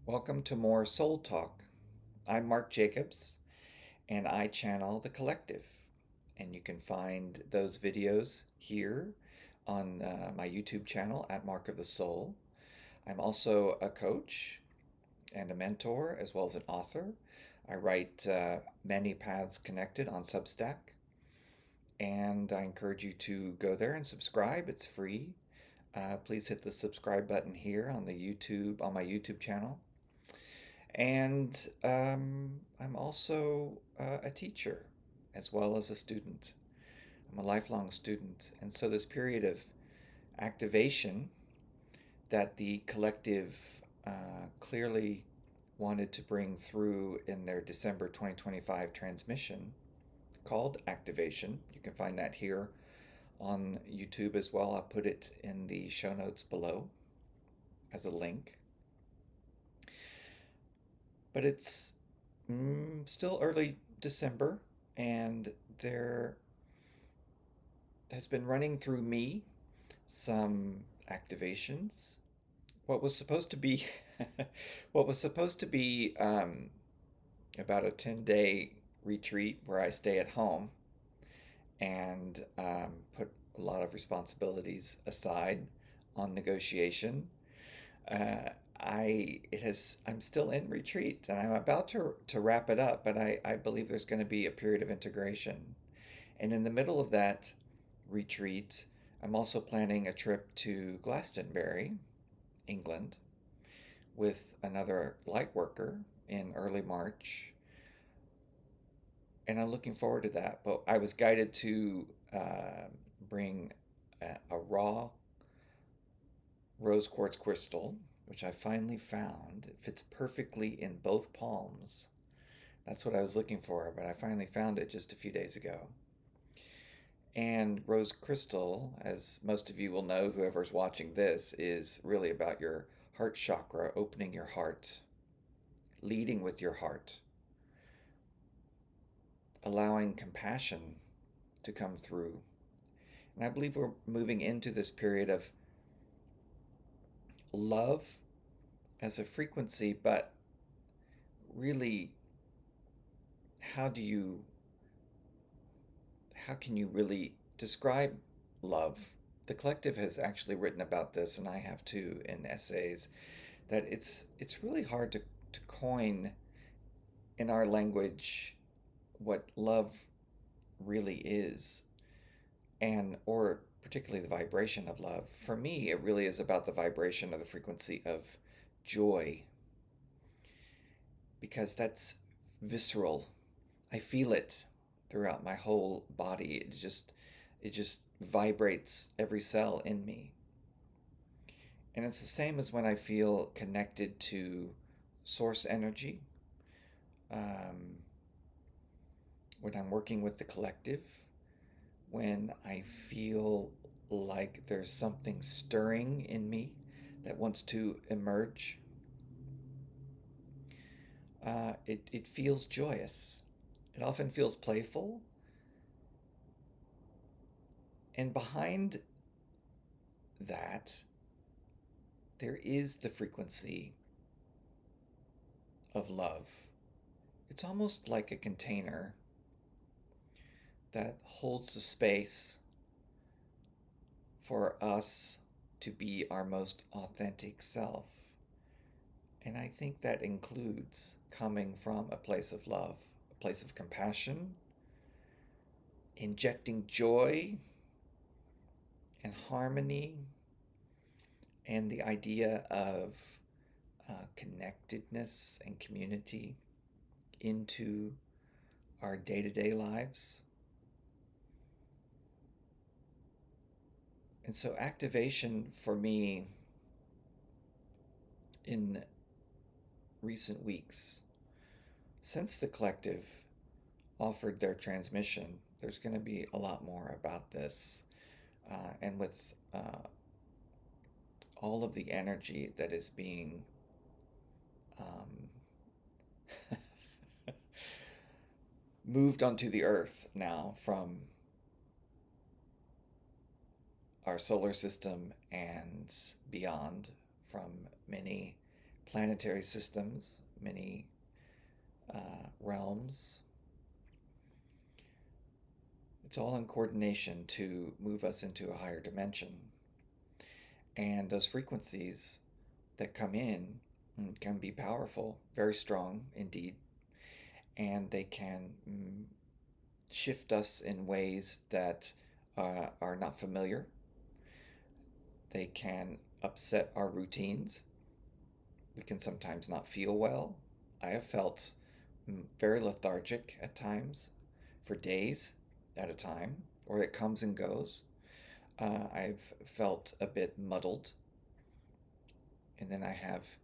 Welcome to more Soul Talk. I'm Mark Jacobs, and I channel the collective. And you can find those videos here on my YouTube channel at Mark of the Soul. I'm also a coach and a mentor, as well as an author. I write Many Paths Connected on Substack, and I encourage you to go there and subscribe. It's free. Please hit the subscribe button here on my YouTube channel. And I'm also a teacher as well as a student. I'm a lifelong student. And so, this period of activation that the collective clearly wanted to bring through in their December 2025 transmission called Activation. You can find that here on YouTube as well. I'll put it in the show notes below as a link. But it's still early December, and there has been running through me some activations. What was supposed to be, what was supposed to be about a 10-day retreat where I stay at home and put a lot of responsibilities aside on negotiation. Uh, I'm still in retreat and I'm about to wrap it up, but I believe there's going to be a period of integration. And in the middle of that retreat, I'm also planning a trip to Glastonbury, England, with another light worker in early March. And I'm looking forward to that. But I was guided to bring a raw rose quartz crystal, which I finally found. It fits perfectly in both palms. That's what I was looking for, but I finally found it just a few days ago. And rose crystal, as most of you will know, whoever's watching this, is really about your heart chakra, opening your heart, leading with your heart, allowing compassion to come through. And I believe we're moving into this period of love as a frequency, but really, how do you how can you really describe love? The collective has actually written about this, and I have too in essays, that it's really hard to coin in our language what love really is, and or particularly the vibration of love. For me, it really is about the vibration of the frequency of joy, because that's visceral. I feel it throughout my whole body. It just vibrates every cell in me. And it's the same as when I feel connected to source energy. Um, when I'm working with the collective, when I feel like there's something stirring in me that wants to emerge, it feels joyous. It often feels playful. And behind that, there is the frequency of love. It's almost like a container that holds the space for us to be our most authentic self. And I think that includes coming from a place of love, a place of compassion, injecting joy and harmony, and the idea of connectedness and community into our day to day lives. And so, activation for me in recent weeks, since the collective offered their transmission, there's going to be a lot more about this. And with all of the energy that is being moved onto the earth now from our solar system and beyond, from many planetary systems, many realms. It's all in coordination to move us into a higher dimension. And those frequencies that come in can be powerful, very strong indeed, and they can shift us in ways that are not familiar. They can upset our routines. We can sometimes not feel well. I have felt very lethargic at times for days at a time, or it comes and goes. I've felt a bit muddled, and then I have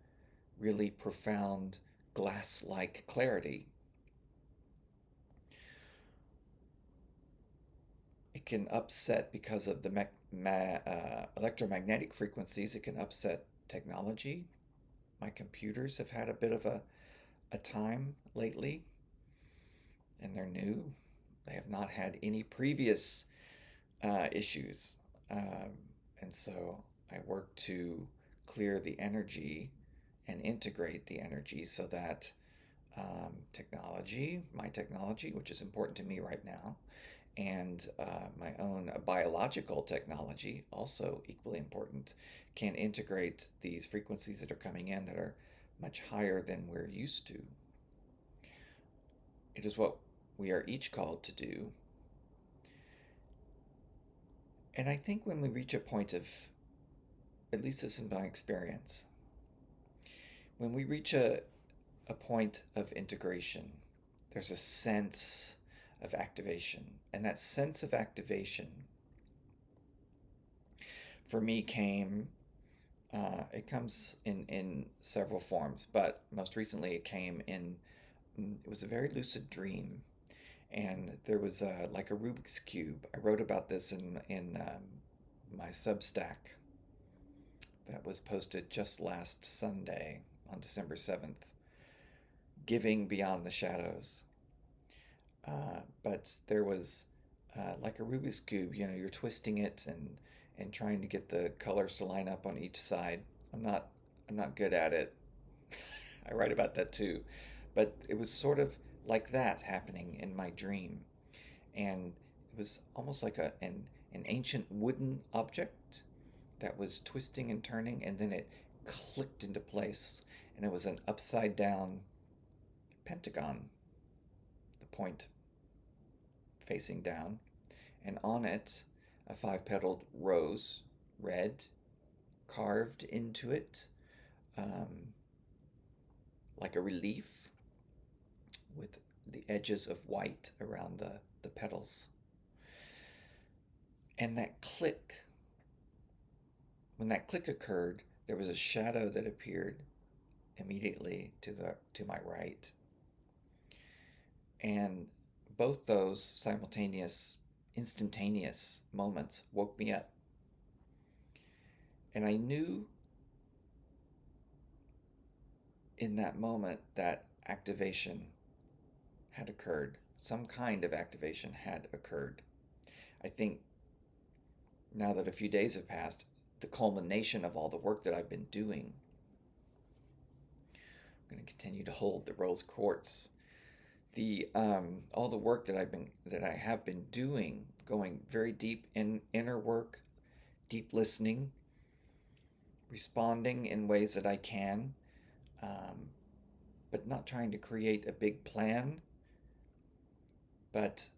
really profound glass like clarity. It can upset because of the electromagnetic frequencies, it can upset technology. My computers have had a bit of a time lately, and they're new. They have not had any previous issues. Um, and so I work to clear the energy and integrate the energy so that technology, my technology, which is important to me right now, and my own biological technology, also equally important, can integrate these frequencies that are coming in that are much higher than we're used to. It is what we are each called to do. And I think when we reach a point of, at least this is my experience, when we reach a point of integration, there's a sense of activation. And that sense of activation for me came, it comes in several forms, but most recently it came in, it was a very lucid dream. And there was like a Rubik's Cube. I wrote about this in my Substack that was posted just last Sunday on December 7th, Giving Beyond the Shadows. But there was like a Rubik's Cube, you know, you're twisting it and trying to get the colors to line up on each side. I'm not I'm not good at it. I write about that too. But it was sort of like that happening in my dream. And it was almost like an ancient wooden object that was twisting and turning, and then it clicked into place, and it was an upside down pentagon, the point facing down, and on it a five petaled rose, red, carved into it, um, like a relief with the edges of white around the petals. And that click, when that click occurred, there was a shadow that appeared immediately to my right. And both those simultaneous, instantaneous moments woke me up. And I knew in that moment that activation had occurred. Some kind of activation had occurred. I think now that a few days have passed, the culmination of all the work that I've been doing, I'm going to continue to hold the rose quartz. The all the work that I have been doing, going very deep in inner work, deep listening, responding in ways that I can, um, but not trying to create a big plan, but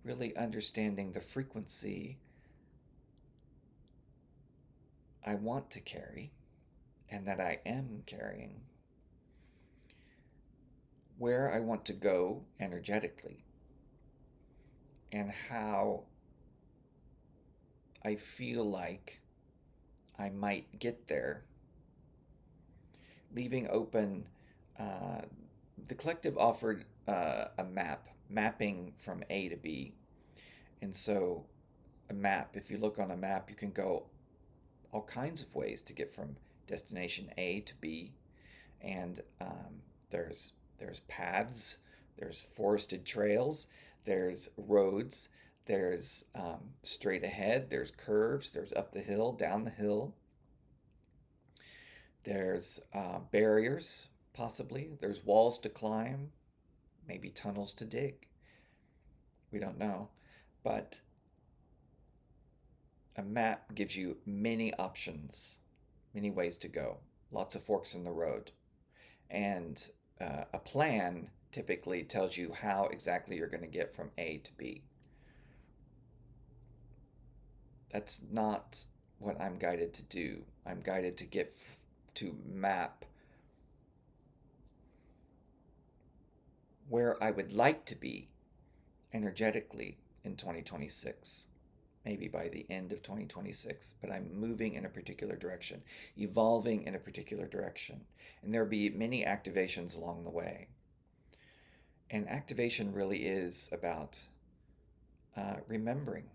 really understanding the frequency I want to carry and that I am carrying, where I want to go energetically, and how I feel like I might get there, leaving open. Uh, the collective offered a mapping from A to B. And so, a map, if you look on a map, you can go all kinds of ways to get from destination A to B. And there's paths, there's forested trails, there's roads, there's straight ahead, there's curves, there's up the hill, down the hill. There's barriers, possibly. There's walls to climb, maybe tunnels to dig. We don't know. But a map gives you many options, many ways to go, lots of forks in the road. And a plan typically tells you how exactly you're going to get from A to B. That's not what I'm guided to do. I'm guided to to map where I would like to be energetically in 2026, maybe by the end of 2026, but I'm moving in a particular direction, evolving in a particular direction. And there'll be many activations along the way. And activation really is about remembering.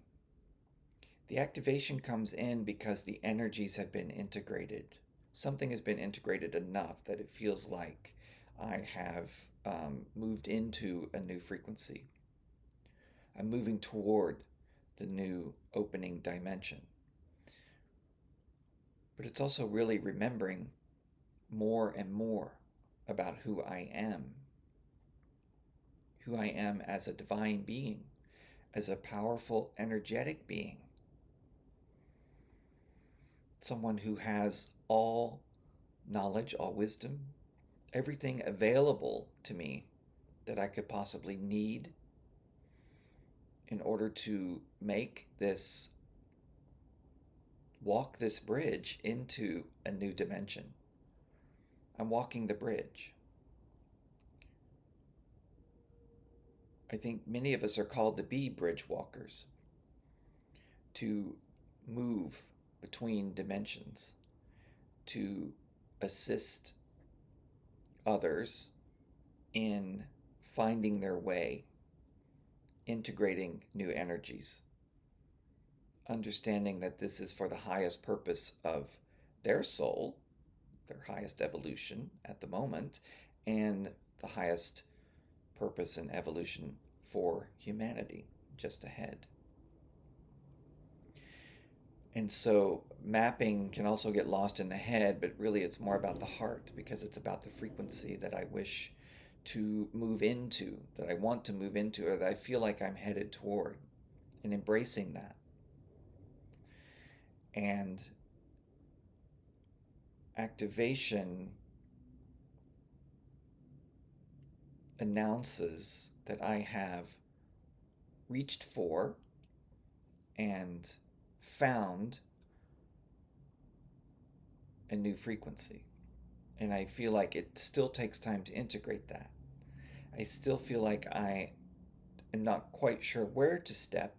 The activation comes in because the energies have been integrated. Something has been integrated enough that it feels like I have moved into a new frequency. I'm moving toward the new opening dimension. But it's also really remembering more and more about who I am as a divine being, as a powerful, energetic being, someone who has all knowledge, all wisdom, everything available to me that I could possibly need in order to walk this bridge into a new dimension. I'm walking the bridge. I think many of us are called to be bridge walkers, to move between dimensions, to assist others in finding their way, integrating new energies, understanding that this is for the highest purpose of their soul, their highest evolution at the moment, and the highest purpose and evolution for humanity just ahead. And so mapping can also get lost in the head, but really it's more about the heart, because it's about the frequency that I wish to move into, that I want to move into, or that I feel like I'm headed toward, and embracing that. And activation announces that I have reached for and found a new frequency. And I feel like it still takes time to integrate that. I still feel like I am not quite sure where to step.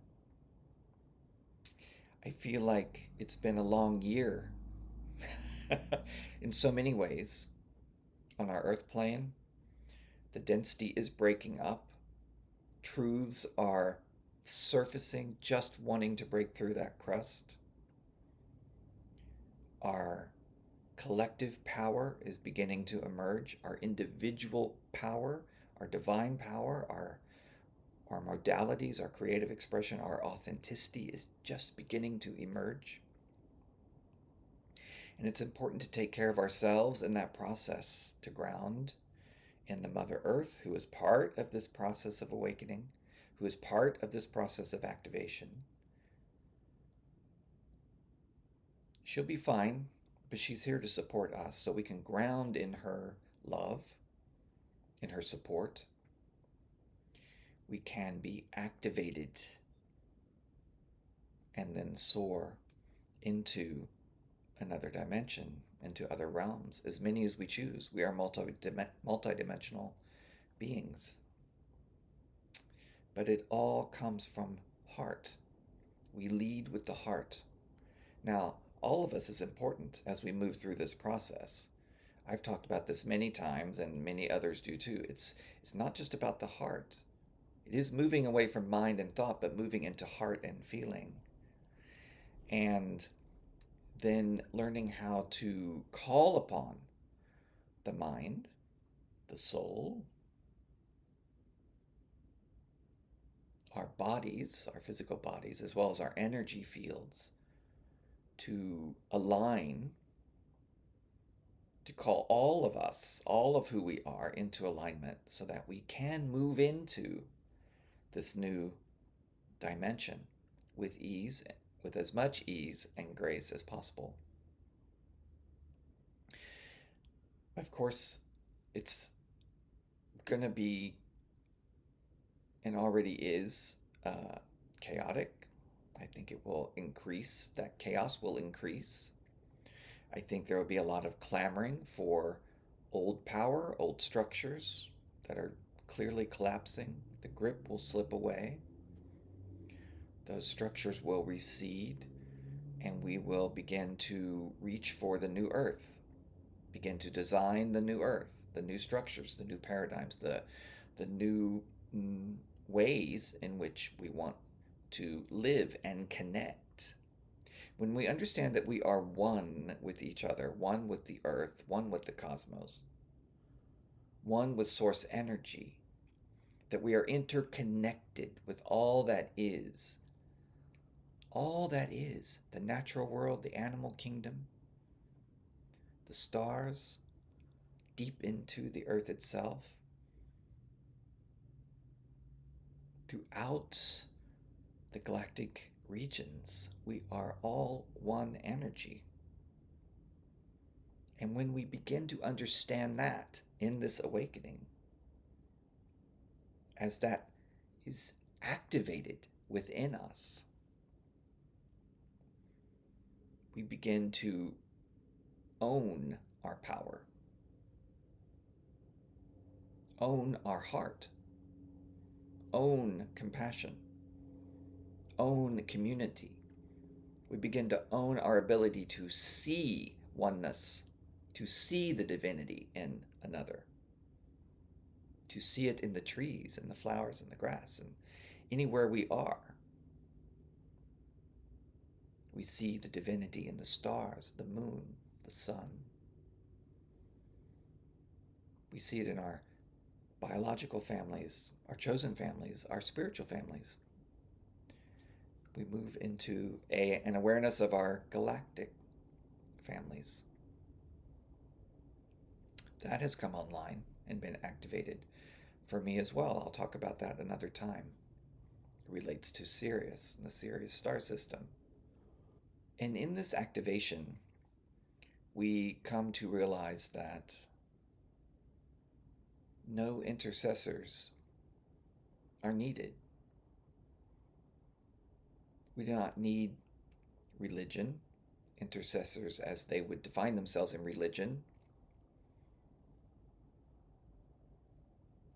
I feel like it's been a long year in so many ways on our earth plane. The density is breaking up. Truths are surfacing, just wanting to break through that crust. Our collective power is beginning to emerge. Our individual power, our divine power, our modalities, our creative expression, our authenticity is just beginning to emerge. And it's important to take care of ourselves in that process, to ground in the Mother Earth, who is part of this process of awakening, who is part of this process of activation. She'll be fine, but she's here to support us so we can ground in her love, in her support. We can be activated and then soar into another dimension, into other realms, as many as we choose. We are multidimensional beings. But it all comes from heart. We lead with the heart. Now, all of us is important as we move through this process. I've talked about this many times, and many others do too. It's not just about the heart. It is moving away from mind and thought, but moving into heart and feeling. And then learning how to call upon the mind, the soul, our bodies, our physical bodies, as well as our energy fields, to align to call all of us, all of who we are, into alignment so that we can move into this new dimension with ease, with as much ease and grace as possible. Of course, it's going to be and already is chaotic. I think it will increase, that chaos will increase. I think there will be a lot of clamoring for old power, old structures that are clearly collapsing. The grip will slip away. Those structures will recede, and we will begin to reach for the new earth, begin to design the new earth, the new structures, the new paradigms, the new ways in which we want to live and connect. When we understand that we are one with each other, one with the earth, one with the cosmos, one with source energy, that we are interconnected with all that is, the natural world, the animal kingdom, the stars, deep into the earth itself, throughout the galactic regions, we are all one energy. And when we begin to understand that in this awakening, as that is activated within us, we begin to own our power, own our heart, own compassion, own community. We begin to own our ability to see oneness, to see the divinity in another, to see it in the trees and the flowers and the grass and anywhere we are. We see the divinity in the stars, the moon, the sun. We see it in our biological families, our chosen families, our spiritual families. We move into an awareness of our galactic families. That has come online and been activated for me as well. I'll talk about that another time. It relates to Sirius and the Sirius star system. And in this activation, we come to realize that no intercessors are needed. We do not need religion, intercessors as they would define themselves in religion,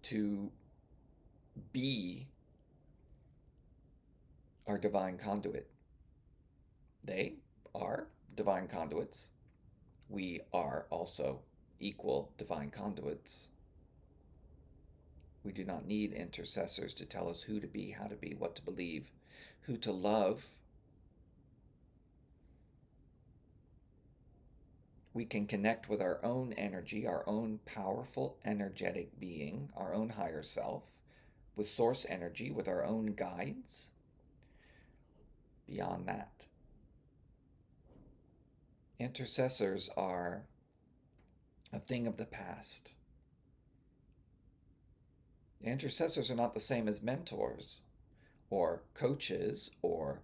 to be our divine conduit. They are divine conduits. We are also equal divine conduits. We do not need intercessors to tell us who to be, how to be, what to believe, who to love. We can connect with our own energy, our own powerful, energetic being, our own higher self, with source energy, with our own guides. Beyond that, intercessors are a thing of the past. Intercessors are not the same as mentors or coaches or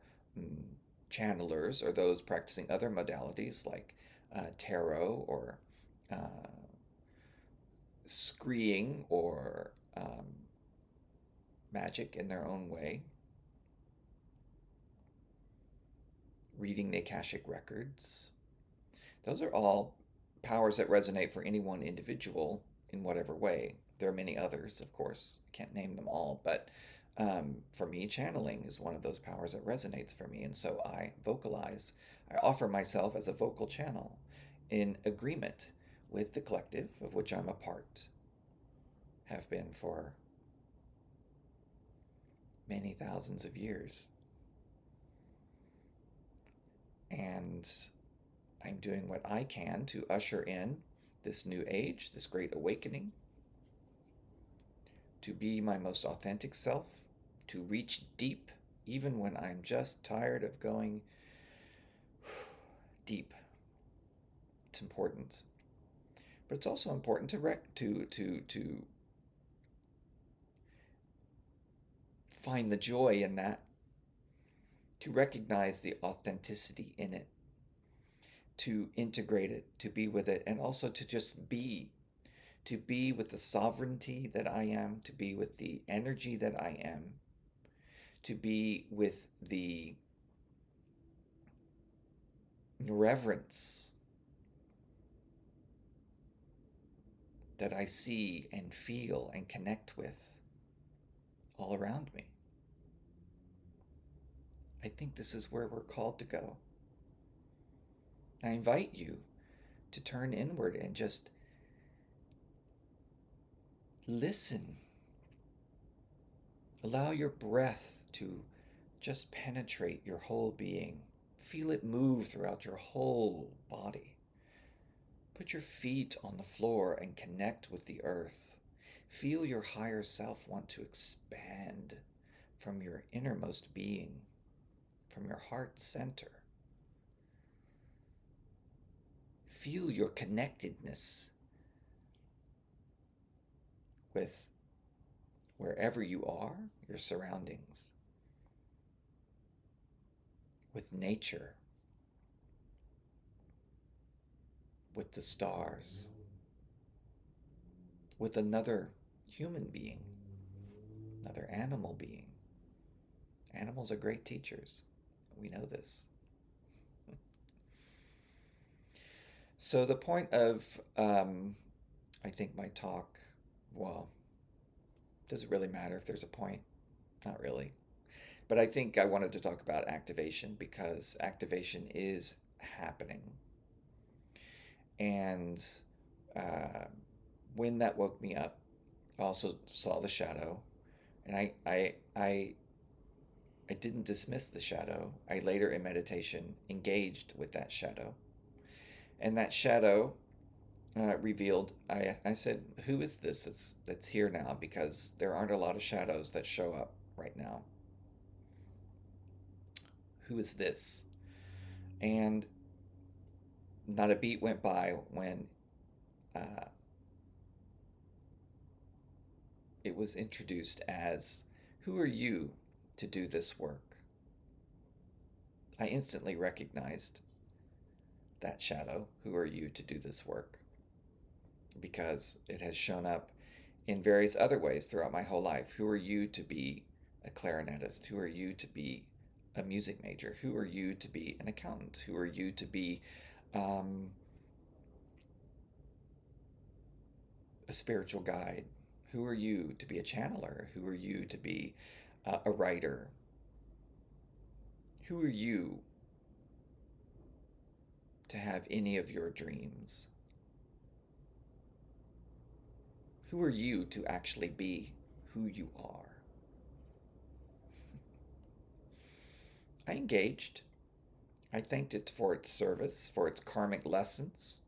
channelers or those practicing other modalities like tarot or scrying or magic in their own way, reading the Akashic records. Those are all powers that resonate for any one individual in whatever way. There are many others, of course. I can't name them all, but for me, channeling is one of those powers that resonates for me. And so I vocalize, I offer myself as a vocal channel in agreement with the collective of which I'm a part, have been for many thousands of years. And I'm doing what I can to usher in this new age, this great awakening, to be my most authentic self, to reach deep, even when I'm just tired of going deep. It's important. But it's also important to find the joy in that, to recognize the authenticity in it, to integrate it, to be with it, and also to just be, to be with the sovereignty that I am, to be with the energy that I am, to be with the reverence that I see and feel and connect with all around me. I think this is where we're called to go. I invite you to turn inward and just listen. Allow your breath to just penetrate your whole being. Feel it move throughout your whole body. Put your feet on the floor and connect with the earth. Feel your higher self want to expand from your innermost being, from your heart center. Feel your connectedness with wherever you are, your surroundings, with nature, with the stars, with another human being, another animal being. Animals are great teachers. We know this. So the point of, I think my talk, well, does it really matter if there's a point? Not really. But I think I wanted to talk about activation because activation is happening. And uh, when that woke me up, I also saw the shadow, and I didn't dismiss the shadow. I later in meditation engaged with that shadow, and that shadow revealed. I said, "Who is this that's here now?" Because there aren't a lot of shadows that show up right now. Who is this? And not a beat went by when uh, it was introduced as, "Who are you to do this work?" I instantly recognized that shadow. Who are you to do this work? Because it has shown up in various other ways throughout my whole life. Who are you to be a clarinetist? Who are you to be a music major? Who are you to be an accountant? Who are you to be um, a spiritual guide? Who are you to be a channeler? Who are you to be a writer? Who are you to have any of your dreams? Who are you to actually be who you are? I engaged. I thanked it for its service, for its karmic lessons.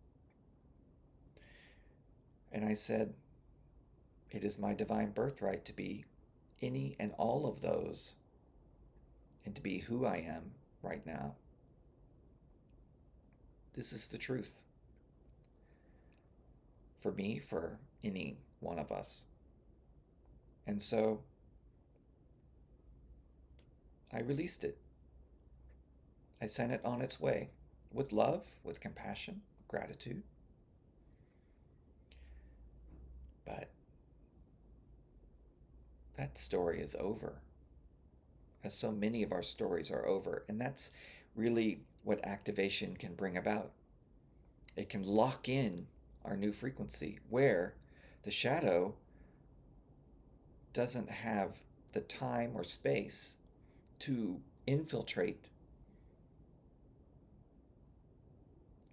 And I said, it is my divine birthright to be any and all of those and to be who I am right now. This is the truth. For me, for any one of us. And so I released it. I sent it on its way with love, with compassion, gratitude. But that story is over, as so many of our stories are over. And that's really what activation can bring about. It can lock in our new frequency where the shadow doesn't have the time or space to infiltrate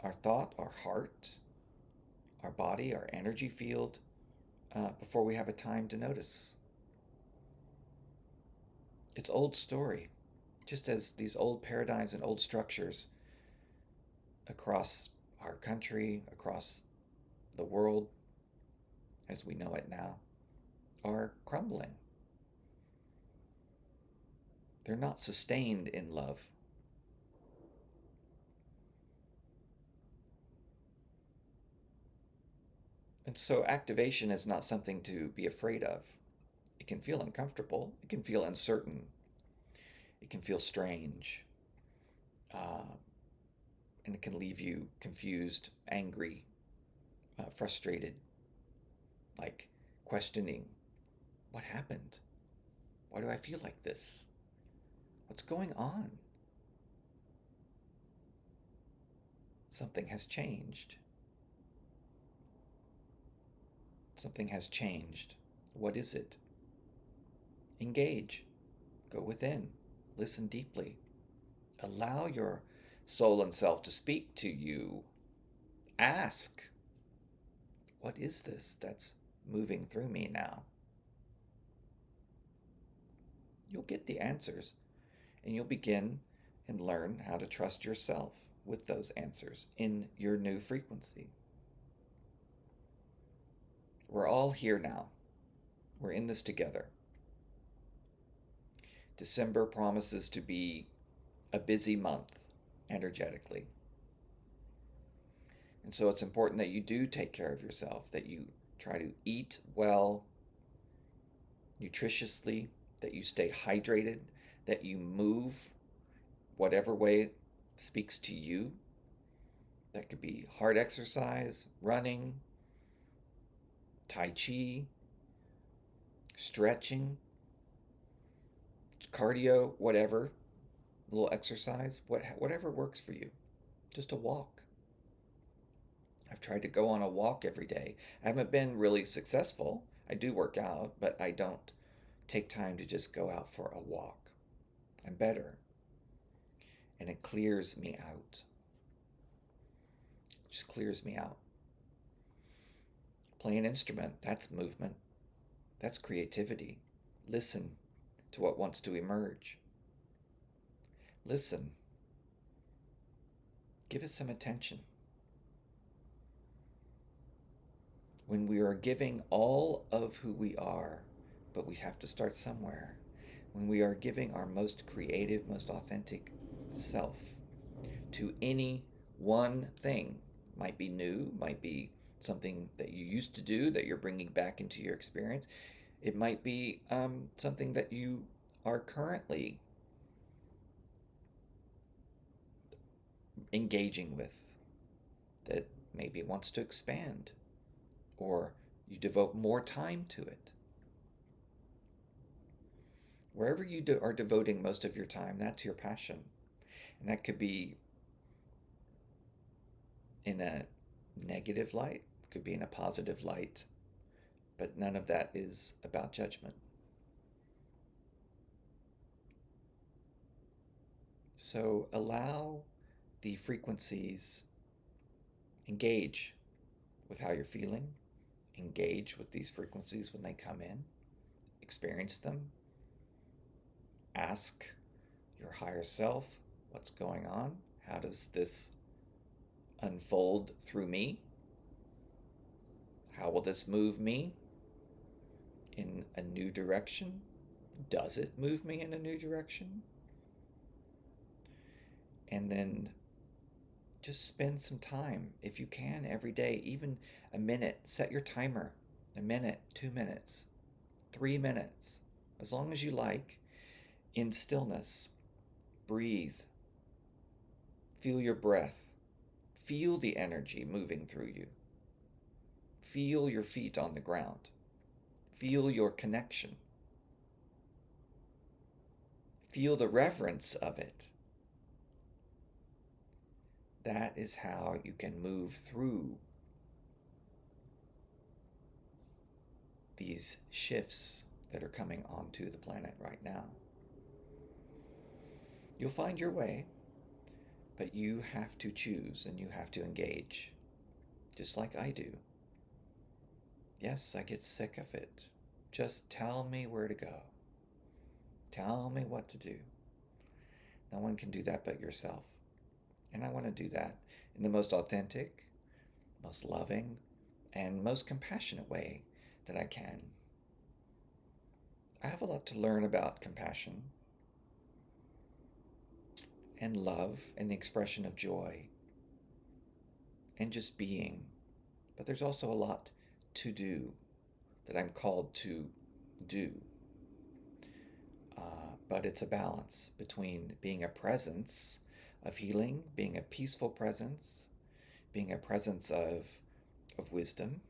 our thought, our heart, our body, our energy field before we have a time to notice. It's old story, just as these old paradigms and old structures across our country, across the world as we know it now, are crumbling. They're not sustained in love. And so activation is not something to be afraid of. It can feel uncomfortable, it can feel uncertain, it can feel strange, uh, and it can leave you confused, angry, frustrated, like questioning what happened? Why do I feel like this? What's going on? Something has changed. Something has changed. What is it? Engage. Go within. Listen deeply. Allow your soul and self to speak to you. Ask, what is this that's moving through me now? You'll get the answers, and you'll begin and learn how to trust yourself with those answers in your new frequency. We're all here now. We're in this together. December promises to be a busy month energetically. And so it's important that you do take care of yourself, that you try to eat well, nutritiously, that you stay hydrated, that you move whatever way speaks to you. That could be hard exercise, running, tai chi, stretching, cardio, whatever, a little exercise, whatever works for you. Just a walk. I've tried to go on a walk every day. I haven't been really successful. I do work out, but I don't take time to just go out for a walk. I'm better. And it clears me out. It just clears me out. Play an instrument, that's movement. That's creativity. Listen to what wants to emerge. Listen. Give it some attention. When we are giving all of who we are, but we have to start somewhere, when we are giving our most creative, most authentic self to any one thing, might be new, might be something that you used to do that you're bringing back into your experience. It might be something that you are currently engaging with that maybe wants to expand, or you devote more time to it. Wherever you are devoting most of your time, that's your passion. And that could be in a negative light, could be in a positive light, but none of that is about judgment. So allow the frequencies, engage with how you're feeling, engage with these frequencies when they come in, experience them, ask your higher self, what's going on? How does this unfold through me? How will this move me in a new direction? Does it move me in a new direction? And then just spend some time, if you can, every day, even a minute. Set your timer. A minute, 2 minutes, 3 minutes, as long as you like, in stillness. Breathe. Feel your breath. Feel the energy moving through you. Feel your feet on the ground. Feel your connection. Feel the reverence of it. That is how you can move through these shifts that are coming onto the planet right now. You'll find your way, but you have to choose and you have to engage, just like I do. Yes, I get sick of it. Just tell me where to go. Tell me what to do. No one can do that but yourself. And I want to do that in the most authentic, most loving, and most compassionate way that I can. I have a lot to learn about compassion and love and the expression of joy and just being. But there's also a lot to do, that I'm called to do. But it's a balance between being a presence of healing, being a peaceful presence, being a presence of wisdom.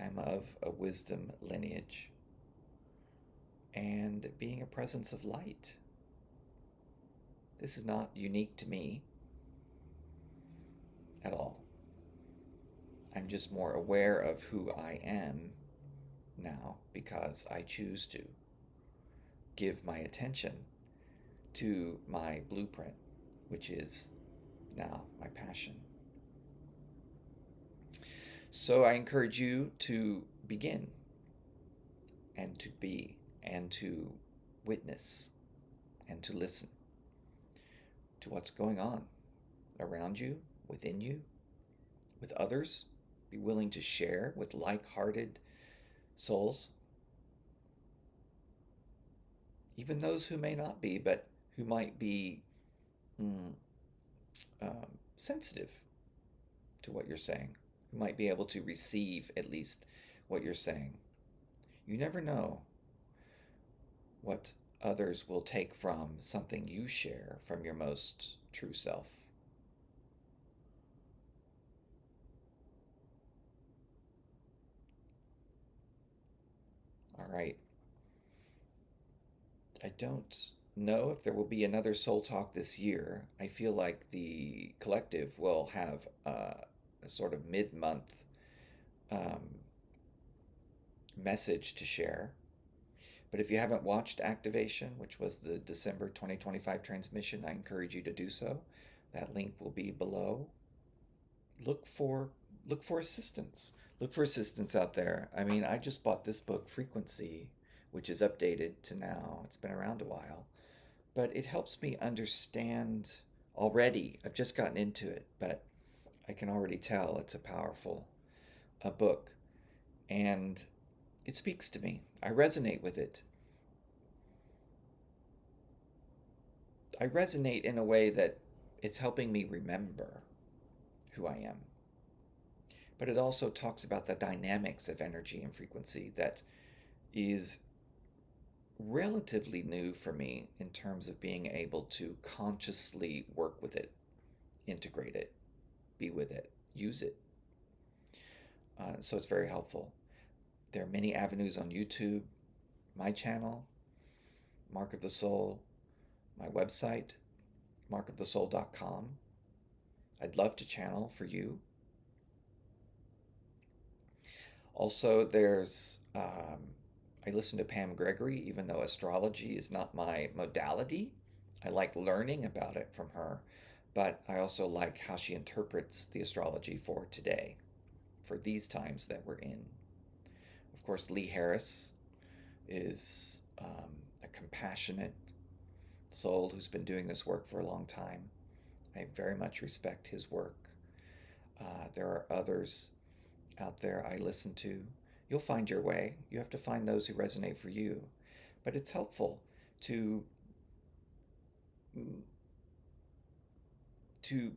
I'm of a wisdom lineage. And being a presence of light. This is not unique to me at all. I'm just more aware of who I am now because I choose to give my attention to my blueprint, which is now my passion. So I encourage you to begin and to be and to witness and to listen to what's going on around you, within you, with others. Be willing to share with like-hearted souls, even those who may not be, but who might be mm, sensitive to what you're saying, who might be able to receive at least what you're saying. You never know what others will take from something you share from your most true self. All right. I don't know if there will be another Soul Talk this year. I feel like the collective will have a sort of mid-month um, message to share. But if you haven't watched Activation, which was the December 2025 transmission, I encourage you to do so. That link will be below. Look for look for assistance. Look for assistance out there. I mean, I just bought this book, Frequency, which is updated to now. It's been around a while, but it helps me understand already. I've just gotten into it, but I can already tell it's a powerful book, and it speaks to me. I resonate with it. I resonate in a way that it's helping me remember who I am. But it also talks about the dynamics of energy and frequency that is relatively new for me in terms of being able to consciously work with it, integrate it, be with it, use it. So it's very helpful. There are many avenues on YouTube, my channel, Mark of the Soul, my website, markofthesoul.com. I'd love to channel for you. Also, I listen to Pam Gregory, even though astrology is not my modality. I like learning about it from her, but I also like how she interprets the astrology for today, for these times that we're in. Of course, Lee Harris is a compassionate soul who's been doing this work for a long time. I very much respect his work. There are others out there I listen to. You'll find your way. You have to find those who resonate for you. But it's helpful to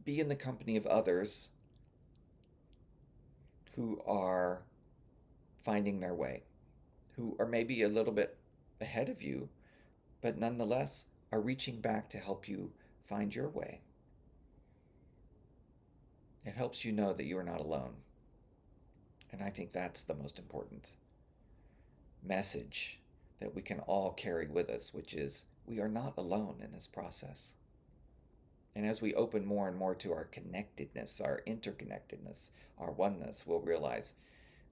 be in the company of others who are finding their way, who are maybe a little bit ahead of you, but nonetheless are reaching back to help you find your way. It helps you know that you are not alone. And I think that's the most important message that we can all carry with us, which is we are not alone in this process. And as we open more and more to our connectedness, our interconnectedness, our oneness, we'll realize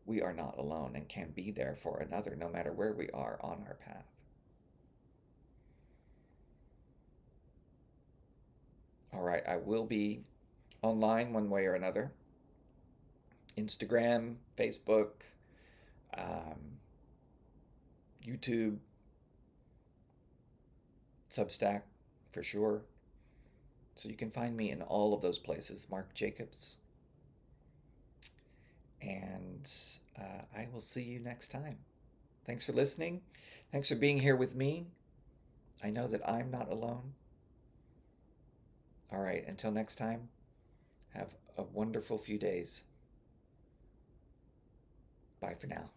we are not alone and can be there for another no matter where we are on our path. All right, I will be online one way or another. Instagram, Facebook, YouTube, Substack, for sure. So you can find me in all of those places, Mark Jacobs. And I will see you next time. Thanks for listening. Thanks for being here with me. I know that I'm not alone. All right, until next time, have a wonderful few days. Bye for now.